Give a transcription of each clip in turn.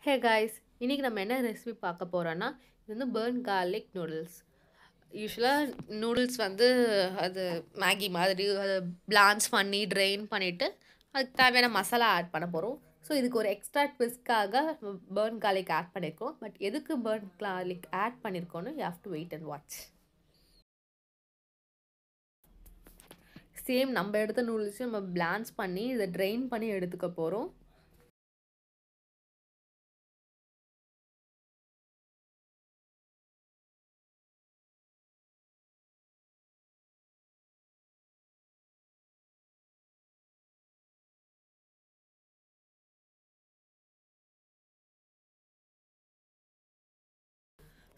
Hey guys, இன்னைக்கு நம்ம என்ன ரெசிபி பார்க்க போறோம்னா இது வந்து burnt garlic noodles. யூஸ்வலாக நூடுல்ஸ் வந்து அது மேகி மாதிரி அதை பிளான்ச் பண்ணி ட்ரெயின் பண்ணிவிட்டு அதுக்கு தேவையான மசாலா ஆட் பண்ண போகிறோம். ஸோ இதுக்கு ஒரு எக்ஸ்ட்ரா ட்விஸ்ட்காக burnt garlic ஆட் பண்ணியிருக்கோம். பட் எதுக்கு burnt garlic ஆட் பண்ணியிருக்கோன்னு you have to wait and watch. Same நம்ம எடுத்த நூடுல்ஸையும் நம்ம பிளான்ச் பண்ணி இதை ட்ரெயின் பண்ணி எடுத்துக்க போகிறோம்.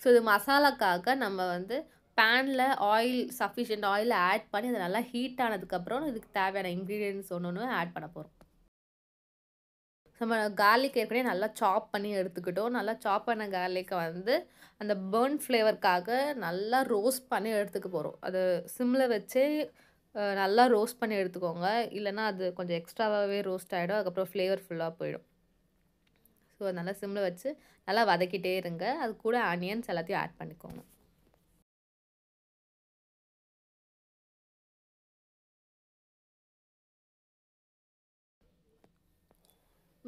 ஸோ இது மசாலாக்காக நம்ம வந்து பேனில் ஆயில் சஃபிஷியன்ட் ஆயில் ஆட் பண்ணி அதை நல்லா ஹீட் ஆனதுக்கப்புறம் இதுக்கு தேவையான இன்க்ரீடியன்ட்ஸ் ஒன்று ஆட் பண்ண போகிறோம். நம்ம கார்லிக் ஏற்கனவே நல்லா சாப் பண்ணி எடுத்துக்கிட்டோம். நல்லா சாப் பண்ண கார்லிக்கை வந்து அந்த பர்ன் ஃப்ளேவருக்காக நல்லா ரோஸ்ட் பண்ணி எடுத்துக்க போகிறோம். அது சிம்மில் வச்சு நல்லா ரோஸ்ட் பண்ணி எடுத்துக்கோங்க. இல்லைன்னா அது கொஞ்சம் எக்ஸ்ட்ராவாகவே ரோஸ்ட் ஆகிடும். அதுக்கப்புறம் ஃப்ளேவர் ஃபுல்லாக போயிடும். ஸோ நல்லா சிம்மில் வச்சு நல்லா வதக்கிட்டே இருங்க. அது கூட ஆனியன்ஸ் எல்லாத்தையும் ஆட் பண்ணிக்கோங்க.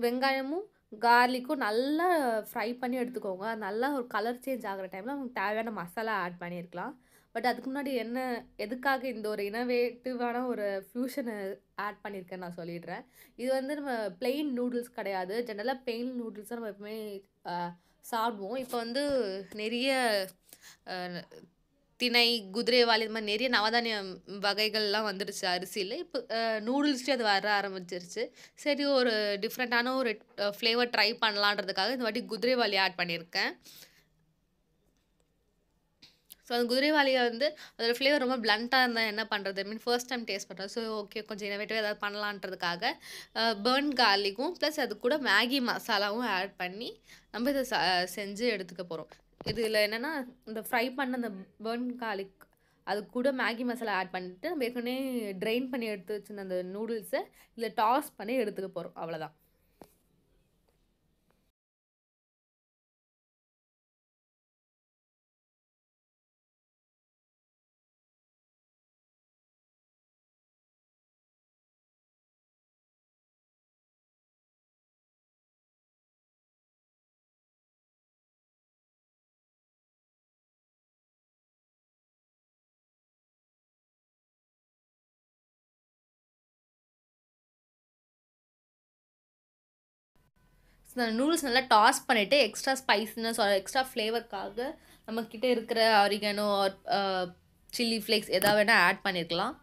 வெங்காயமும் கார்லிக்கும் நல்லா ஃப்ரை பண்ணி எடுத்துக்கோங்க. நல்லா ஒரு கலர் சேஞ்ச் ஆகிற டைமில் உங்களுக்கு தேவையான மசாலா ஆட் பண்ணியிருக்கலாம். பட் அதுக்கு முன்னாடி எதுக்காக இந்த ஒரு இனோவேட்டிவான ஒரு ஃப்யூஷனை ஆட் பண்ணியிருக்கேன்னு நான் சொல்லிடுறேன். இது வந்து நம்ம பிளெயின் நூடுல்ஸ் கிடையாது. ஜென்ரலாக பிளெயின் நூடுல்ஸ் தான் நம்ம எப்பவுமே சாப்பிடுவோம். இப்போ வந்து நிறைய திணை, குதிரைவாலி இது மாதிரி நிறைய நவதானிய வகைகள்லாம் வந்துடுச்சு அரிசியில். இப்போ நூடுல்ஸ்லேயும் அது வர ஆரம்பிச்சிருச்சு. சரி, ஒரு டிஃப்ரெண்ட்டான ஒரு ஃப்ளேவர் ட்ரை பண்ணலான்றதுக்காக இந்த வாட்டி குதிரைவாலி ஆட் பண்ணியிருக்கேன். ஸோ அந்த குதிரைவாலியை வந்து அதோடய ஃப்ளேவர் ரொம்ப பிளண்ட்டாக இருந்தால் என்ன பண்ணுறது, ஃபர்ஸ்ட் டைம் டேஸ்ட் பண்ணுறது. ஸோ ஓகே, கொஞ்சம் இனோவேட்டிவாக ஏதாவது பண்ணலான்றதுக்காக பர்ன் கார்லிக்கும் ப்ளஸ் அது கூட மேகி மசாலாவும் ஆட் பண்ணி நம்ம இதை செஞ்சு எடுத்துக்க போகிறோம். இதில் என்னென்னா, இந்த ஃப்ரை பண்ண அந்த பர்ன் கார்லிக் அது கூட மேகி மசாலா ஆட் பண்ணிவிட்டு நம்ம ஏற்கனவே ட்ரெயின் பண்ணி எடுத்து வச்சுருந்த அந்த நூடுல்ஸை இதில் டாஸ் பண்ணி எடுத்துக்க போகிறோம். அவ்வளோதான். நூடுல்ஸ் நல்லா டாஸ் பண்ணிவிட்டு எக்ஸ்ட்ரா ஸ்பைஸ்னஸ் எக்ஸ்ட்ரா ஃப்ளேவருக்காக நம்மக்கிட்ட இருக்கிற ஆரிகனோ சில்லி ஃப்ளேக்ஸ் எதாவது வேணால் ஆட் பண்ணியிருக்கலாம்.